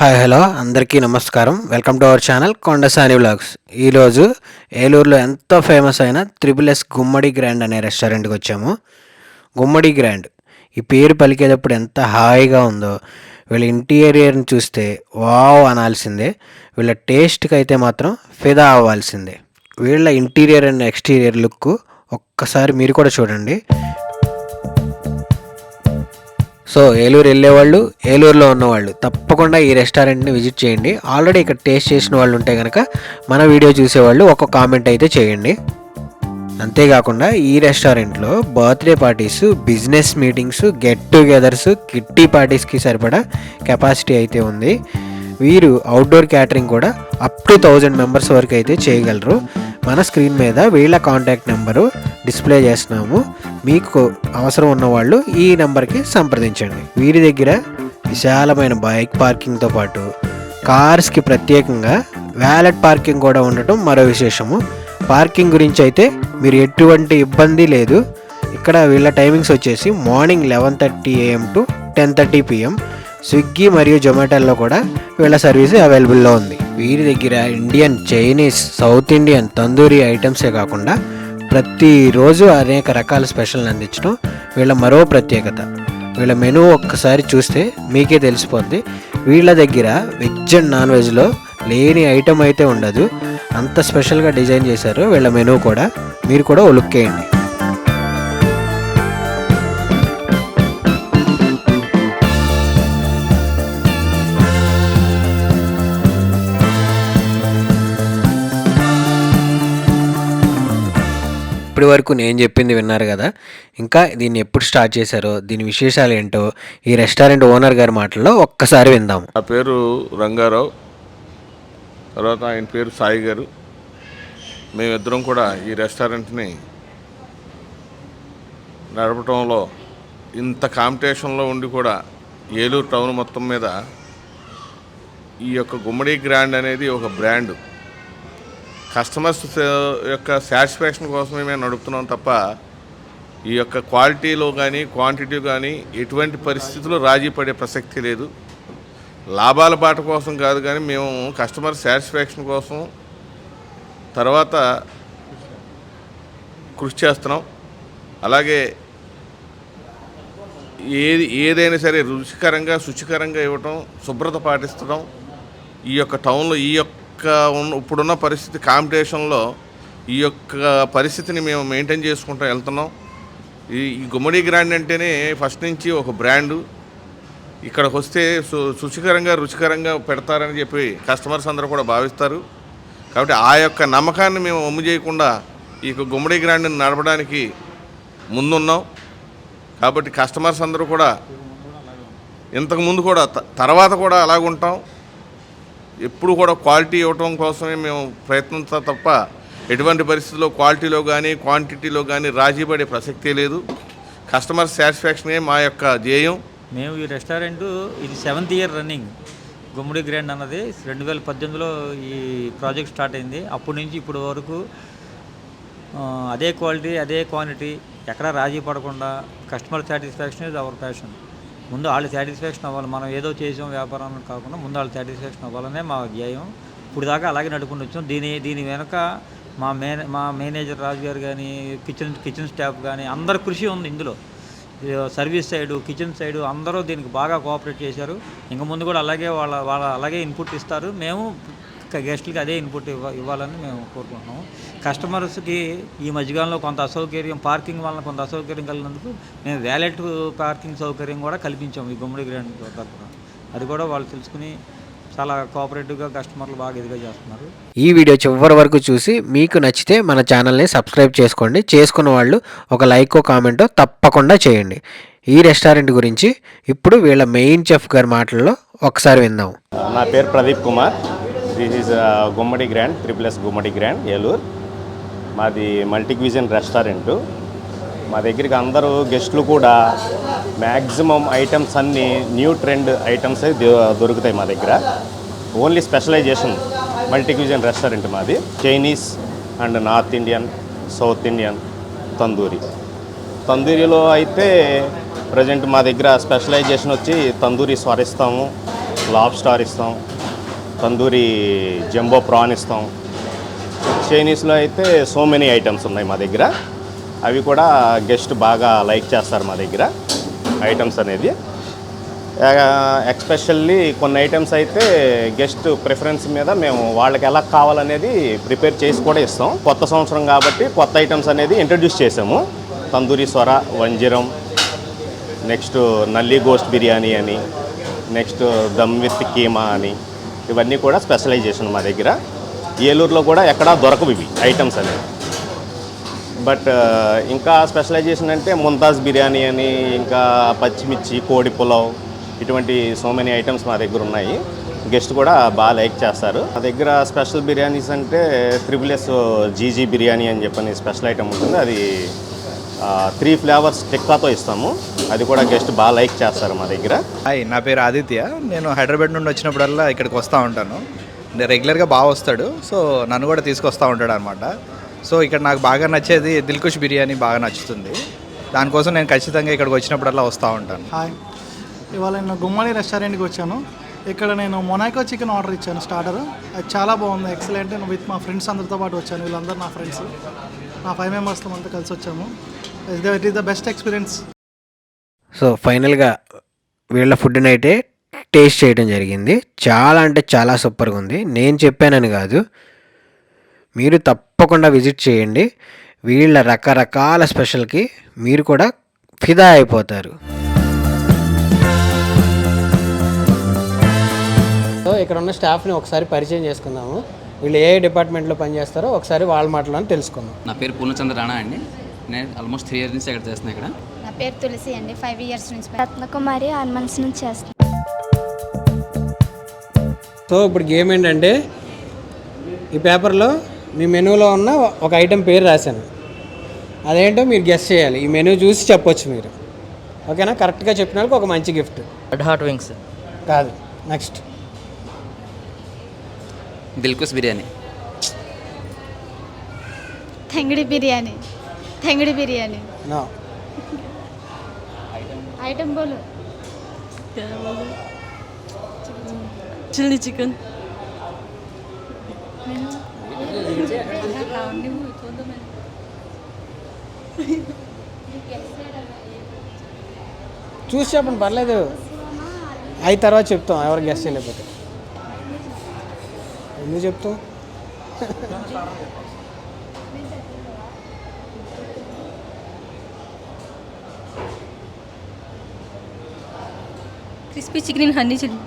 Hi hello అందరికీ నమస్కారం. Welcome to our channel Kondasani vlogs. ఈరోజు ఏలూరులో ఎంతో ఫేమస్ అయిన త్రిబుల్ ఎస్ గుమ్మడి గ్రాండ్ అనే రెస్టారెంట్కి వచ్చాము. గుమ్మడి గ్రాండ్ ఈ పేరు పలికేటప్పుడు ఎంత హాయిగా ఉందో, వీళ్ళ ఇంటీరియర్ని చూస్తే వావ్ అనాల్సిందే. వీళ్ళ టేస్ట్కి అయితే మాత్రం ఫిదా అవ్వాల్సిందే. వీళ్ళ ఇంటీరియర్ అండ్ ఎక్స్టీరియర్ లుక్ ఒక్కసారి మీరు కూడా చూడండి. సో ఏలూరు వెళ్ళేవాళ్ళు, ఏలూరులో ఉన్నవాళ్ళు తప్పకుండా ఈ రెస్టారెంట్ని విజిట్ చేయండి. ఆల్రెడీ ఇక్కడ టేస్ట్ చేసిన వాళ్ళు ఉంటే కనుక మన వీడియో చూసేవాళ్ళు ఒక కామెంట్ అయితే చేయండి. అంతేకాకుండా ఈ రెస్టారెంట్లో birthday parties, business meetings, get togethers, kitty పార్టీస్కి సరిపడా కెపాసిటీ అయితే ఉంది. వీరు అవుట్డోర్ క్యాటరింగ్ కూడా అప్ టు 1000 మెంబర్స్ వరకు అయితే చేయగలరు. మన స్క్రీన్ మీద వీళ్ళ కాంటాక్ట్ నెంబరు డిస్ప్లే చేస్తున్నాము. మీకు అవసరం ఉన్నవాళ్ళు ఈ నెంబర్కి సంప్రదించండి. వీరి దగ్గర విశాలమైన బైక్ పార్కింగ్తో పాటు కార్స్కి ప్రత్యేకంగా వ్యాలెట్ పార్కింగ్ కూడా ఉండటం మరో విశేషము. పార్కింగ్ గురించి అయితే మీరు ఎటువంటి ఇబ్బంది లేదు. ఇక్కడ వీళ్ళ టైమింగ్స్ వచ్చేసి morning 11:30 AM to 10:30 PM. Swiggy మరియు జొమాటోలో కూడా వీళ్ళ సర్వీస్ అవైలబుల్లో ఉంది. వీరి దగ్గర Indian, Chinese, south Indian, tandoori ఐటమ్సే కాకుండా ప్రతిరోజు అనేక రకాల స్పెషల్ని అందించడం వీళ్ళ మరో ప్రత్యేకత. వీళ్ళ మెనూ ఒక్కసారి చూస్తే మీకే తెలిసిపోద్ది. వీళ్ళ దగ్గర వెజ్ అండ్ నాన్ వెజ్లో లేని ఐటమ్ అయితే ఉండదు. అంత స్పెషల్గా డిజైన్ చేశారు వీళ్ళ మెనూ కూడా. మీరు కూడా ఓ లుక్ వేయండి. ఇప్పటి వరకు నేను చెప్పింది విన్నారు కదా. ఇంకా దీన్ని ఎప్పుడు స్టార్ట్ చేశారో, దీని విశేషాలు ఏంటో ఈ రెస్టారెంట్ ఓనర్ గారి మాటల్లో ఒక్కసారి విందాం. నా పేరు రంగారావు, తర్వాత ఆయన పేరు సాయి గారు. మేమిద్దరం కూడా ఈ రెస్టారెంట్ని నడపటంలో, ఇంత కాంపిటీషన్లో ఉండి కూడా ఏలూరు టౌన్ మొత్తం మీద ఈ యొక్క గుమ్మడి గ్రాండ్ అనేది ఒక బ్రాండ్. కస్టమర్స్ యొక్క సాటిస్ఫాక్షన్ కోసమే మేము నడుపుతున్నాం తప్ప ఈ యొక్క క్వాలిటీలో కానీ క్వాంటిటీ కానీ ఎటువంటి పరిస్థితుల్లో రాజీ పడే ప్రసక్తి లేదు. లాభాల బాట కోసం కాదు, కానీ మేము కస్టమర్ సాటిస్ఫాక్షన్ కోసం తర్వాత కృషి చేస్తున్నాం. అలాగే ఏదైనా సరే రుచికరంగా, శుచికరంగా ఇవ్వటం, శుభ్రత పాటిస్తడం. ఈ యొక్క టౌన్లో ఈ యొక్క ఇప్పుడున్న పరిస్థితి కాంపిటీషన్లో ఈ యొక్క పరిస్థితిని మేము మెయింటైన్ చేసుకుంటూ వెళ్తున్నాం. ఈ గుమ్మడి గ్రాండ్ అంటేనే ఫస్ట్ నుంచి ఒక బ్రాండు. ఇక్కడికి వస్తే శుచికరంగా, రుచికరంగా పెడతారని చెప్పి కస్టమర్స్ అందరూ కూడా భావిస్తారు. కాబట్టి ఆ యొక్క నమ్మకాన్ని మేము వమ్ము చేయకుండా ఈ గుమ్మడి గ్రాండ్ని నడపడానికి ముందున్నాం. కాబట్టి కస్టమర్స్ అందరూ కూడా ఇంతకుముందు కూడా తర్వాత కూడా అలాగుంటాం. ఎప్పుడు కూడా క్వాలిటీ ఇవ్వటం కోసమే మేము ప్రయత్నిస్తాం తప్ప ఎటువంటి పరిస్థితుల్లో క్వాలిటీలో కానీ క్వాంటిటీలో కానీ రాజీ పడే ప్రసక్తే లేదు. కస్టమర్ సాటిస్ఫాక్షనే మా యొక్క ధ్యేయం. మేము ఈ రెస్టారెంట్ ఇది 7th ఇయర్ రన్నింగ్. గుమ్మడి గ్రాండ్ అన్నది 2018లో ఈ ప్రాజెక్ట్ స్టార్ట్ అయింది. అప్పటి నుంచి ఇప్పుడు వరకు అదే క్వాలిటీ, అదే క్వాంటిటీ, ఎక్కడా రాజీ పడకుండా customer satisfaction is our passion. ముందు వాళ్ళు సాటిస్ఫాక్షన్ అవ్వాలి. మనం ఏదో చేసాం వ్యాపారం కాకుండా ముందు వాళ్ళు సాటిస్ఫాక్షన్ అవ్వాలనే మా ధ్యేయం. ఇప్పుడు దాకా అలాగే నడుపుకుంటూ వచ్చాం. దీని వెనక మా మేనేజర్ రాజు గారు కానీ, కిచెన్ స్టాఫ్ కానీ అందరి కృషి ఉంది ఇందులో. సర్వీస్ సైడు, కిచెన్ సైడు అందరూ దీనికి బాగా కోఆపరేట్ చేశారు. ఇంక ముందు కూడా అలాగే వాళ్ళ అలాగే ఇన్పుట్ ఇస్తారు. మేము గెస్ట్లకి అదే ఇన్పుట్ ఇవ్వాలని మేము కోరుకుంటున్నాము. కస్టమర్స్కి ఈ మధ్యకాలంలో కొంత అసౌకర్యం, పార్కింగ్ వలన కొంత అసౌకర్యం కలిగినందుకు మేము వ్యాలెట్ పార్కింగ్ సౌకర్యం కూడా కల్పించాము ఈ గుమ్మడి గ్రాండ్ తరఫున. అది కూడా వాళ్ళు తెలుసుకుని చాలా కోఆపరేటివ్గా కస్టమర్లు బాగా ఎదుగా చేస్తున్నారు. ఈ వీడియో చివరి వరకు చూసి మీకు నచ్చితే మన ఛానల్ని సబ్స్క్రైబ్ చేసుకోండి. చేసుకున్న వాళ్ళు ఒక లైక్, కామెంటో తప్పకుండా చేయండి. ఈ రెస్టారెంట్ గురించి ఇప్పుడు వీళ్ళ మెయిన్ చెఫ్ గారి మాటల్లో ఒకసారి విందాం. నా పేరు Pradeep Kumar. This is Gummadi grand, triple S Gummadi grand Eluru. మాది మల్టీ క్విజిన్ రెస్టారెంటు. మా దగ్గరికి అందరూ గెస్టులు కూడా మ్యాక్సిమం ఐటమ్స్ అన్నీ న్యూ ట్రెండ్ ఐటమ్స్ దొరుకుతాయి మా దగ్గర. Only specialization multi cuisine restaurant మాది. Chinese and north Indian, south Indian, tandoori. తందూరిలో అయితే ప్రజెంట్ మా దగ్గర స్పెషలైజేషన్ వచ్చి తందూరి స్వరిస్తాము, లాబ్స్టార్ ఇస్తాం, తందూరి జంబో ప్రాన్ ఇస్తాం. చైనీస్లో అయితే సో మెనీ ఐటమ్స్ ఉన్నాయి మా దగ్గర. అవి కూడా గెస్ట్ బాగా లైక్ చేస్తారు మా దగ్గర ఐటమ్స్ అనేది. ఎక్స్పెషల్లీ కొన్ని ఐటమ్స్ అయితే గెస్ట్ ప్రిఫరెన్స్ మీద మేము వాళ్ళకి ఎలా కావాలనేది ప్రిపేర్ చేసి కూడా ఇస్తాం. కొత్త సంవత్సరం కాబట్టి కొత్త ఐటమ్స్ అనేది ఇంట్రడ్యూస్ చేసాము. తందూరి సొర, వంజిరం, నెక్స్ట్ నల్లి గోస్ట్ బిర్యానీ అని, నెక్స్ట్ దమ్ విత్ కీమా అని, ఇవన్నీ కూడా స్పెషలైజేషన్ మా దగ్గర. ఏలూరులో కూడా ఎక్కడా దొరకవు ఇవి ఐటమ్స్ అనేవి. బట్ ఇంకా స్పెషలైజేషన్ అంటే ముంతాజ్ బిర్యానీ అని, ఇంకా పచ్చిమిర్చి, కోడి పులావ్, ఇటువంటి సో మెనీ ఐటమ్స్ మా దగ్గర ఉన్నాయి. గెస్ట్ కూడా బాగా లైక్ చేస్తారు. మా దగ్గర స్పెషల్ బిర్యానీస్ అంటే SSS జీజీ బిర్యానీ అని చెప్పని స్పెషల్ ఐటమ్ ఉంటుంది. అది 3 ఫ్లేవర్స్ టిక్కాతో ఇస్తాము. అది కూడా గెస్ట్ బాగా లైక్ చేస్తారు మా దగ్గర. హాయ్, నా పేరు ఆదిత్య. నేను హైదరాబాద్ నుండి వచ్చినప్పుడల్లా ఇక్కడికి వస్తూ ఉంటాను. నేను రెగ్యులర్గా బాగా వస్తాడు, సో నన్ను కూడా తీసుకొస్తూ ఉంటాడు అనమాట. సో ఇక్కడ నాకు బాగా నచ్చేది దిల్కుష్ బిర్యానీ బాగా నచ్చుతుంది. దానికోసం నేను ఖచ్చితంగా ఇక్కడికి వచ్చినప్పుడల్లా వస్తూ ఉంటాను. హాయ్, ఇవాళ నేను గుమ్మడి రెస్టారెంట్కి వచ్చాను. ఇక్కడ నేను మొనాకో చికెన్ ఆర్డర్ ఇచ్చాను స్టార్టర్. అది చాలా బాగుంది, ఎక్సలెంట్. నేను విత్ మా ఫ్రెండ్స్ అందరితో పాటు వచ్చాను. వీళ్ళందరూ నా ఫ్రెండ్స్, నా 5 మెంబర్స్తో అంతా కలిసి వచ్చాము. It is the best experience. So ఫైనల్గా వీళ్ళ ఫుడ్ని అయితే టేస్ట్ చేయడం జరిగింది. చాలా అంటే చాలా సూపర్గా ఉంది. నేను చెప్పానని కాదు, మీరు తప్పకుండా విజిట్ చేయండి. వీళ్ళ రకరకాల స్పెషల్కి మీరు కూడా ఫిదా అయిపోతారు. సో ఇక్కడ ఉన్న స్టాఫ్ని ఒకసారి పరిచయం చేసుకుందాము. వీళ్ళు ఏ డిపార్ట్మెంట్లో పనిచేస్తారో ఒకసారి వాళ్ళ మాటలను తెలుసుకుందాం. నా పేరు పూర్ణచంద్ర రాణా అండి. నేను ఆల్మోస్ట్ 3 ఇయర్స్ నుంచి ఇక్కడ చేస్తున్నాను. ఇక్కడ నా పేరు తులసి అండి. 5 ఇయర్స్ నుంచి. రత్నకుమారి 6 months నుంచి చేస్తాను. సో ఇప్పుడు గేమ్ ఏంటంటే, ఈ పేపర్లో మీ మెనూలో ఉన్న ఒక ఐటెం పేరు రాశాను. అదేంటో మీరు గెస్ చేయాలి. ఈ మెనూ చూసి చెప్పొచ్చు మీరు. ఓకేనా? కరెక్ట్గా చెప్పిన వాళ్ళకి ఒక మంచి గిఫ్ట్. Red hot wings. కాదు, next. Dilkush biryani. Tangidi biryani. Tangidi biryani. No. Item బోలు. Chilli chicken. చూసి చెప్పండి, పర్లేదు. అయిన తర్వాత చెప్తాం ఎవరు గెస్ట్ చేయలేకపోతే. ఎందుకు చెప్తాం? Crispy chicken in honey chilli.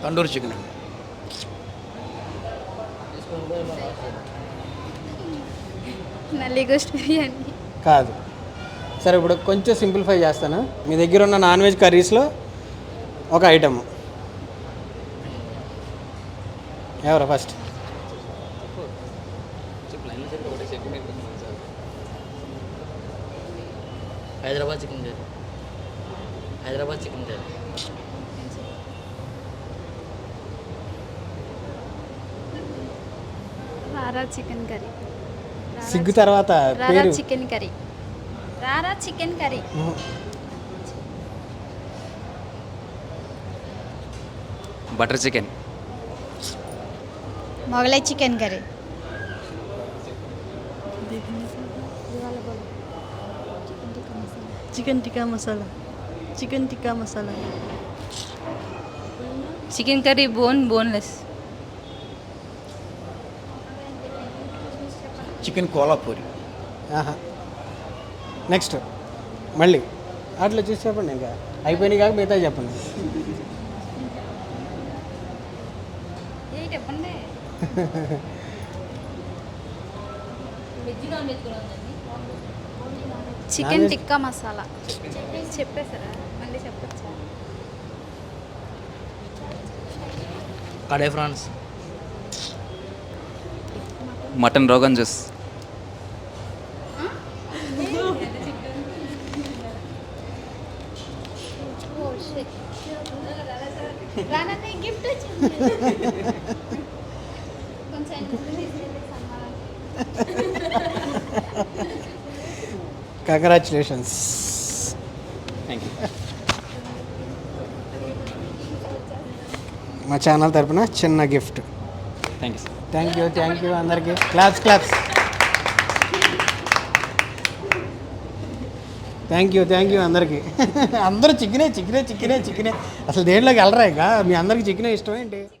Tandoori chicken. నల్లి గోస్ట్ బిర్యానీ. కాదు. సరే, ఇప్పుడు కొంచెం సింప్లిఫై చేస్తాను. మీ దగ్గర ఉన్న నాన్ వెజ్ కర్రీస్లో ఒక ఐటమ్. ఎవరు first? Hyderabad chicken curry. Hyderabad chicken curry. Rara chicken curry. సిగ్గు తర్వాత రారా పేరు. Chicken curry. Rara chicken curry. Butter chicken. Mughlai chicken curry. Chicken tikka masala. Chicken tikka masala. Chicken curry boneless. Chicken Kolhapuri. Next మళ్ళీ అట్లా చూసి చెప్పండి. ఇంకా అయిపోయినాయి కాక మిగతా చెప్పండి. చెప్పండి. చికెన్ టిక్కా మసాలా. చెప్పేసారా? మళ్ళీ చెప్పచ్చా? Kadai prawns. Mutton rogan josh. Gift congratulations. Thank you. మా ఛానల్ తరపున చిన్న gift. Thank you sir. Thank you అందరికీ. క్లాప్స్. థ్యాంక్ యూ అందరికీ. అందరూ చికెనే. అసలు దేంట్లోకి వెళ్ళరా ఇక? మీ అందరికి చికెనే ఇష్టం ఏంటి?